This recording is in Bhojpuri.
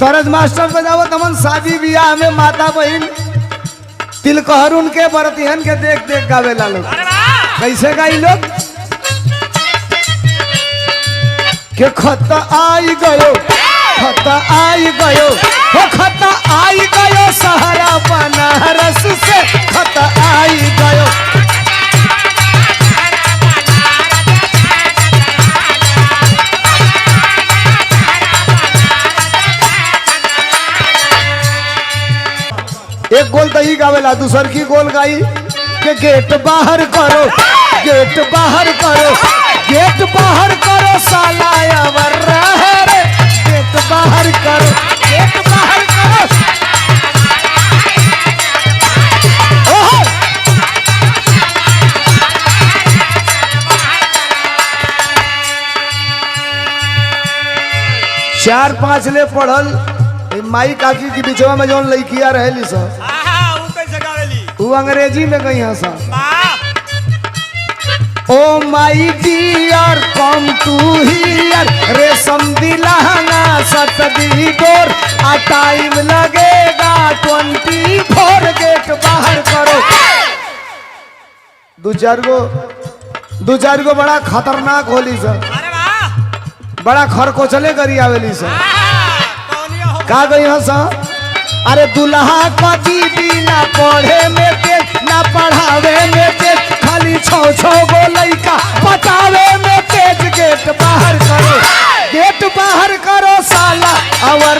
तरज मास्टर बजावो तमन शादी ब्याह में माता बहन तिलकहरुन के बरतिहन के देख देख गावेला लोग। कैसे गाई लोग के खत आई गयो, खत आई गयो, हो खत आई गयो सहारा बनारस से खत आई गयो। एक गोल दही गावेला, दूसर की गोल गाई के गेट बाहर करो, गेट बाहर करो, गेट बाहर करो साला अवर रे, गेट बाहर करो, गेट बाहर करो। ओहो 4-5 ले पढ़ल माई काकी की बिचवा में जौन लड़किया रहेली सब वो अंग्रेजी में गई है सब। ओ माई डियर कम टू हियर रेशम दिलहंगा सतदी डोर आ टाइम लगेगा 24 गेट बाहर करो। दो चार गो बड़ा खतरनाक होली सब, बड़ा खरकोचले करी आवेली सब। का गई है सब अरे दुल्हा का दीदी ना पढ़े में तेज ना पढ़ावे में तेज खाली 6 गो लइका पटावे में तेज। गेट बाहर करो, गेट बाहर करो साला अवर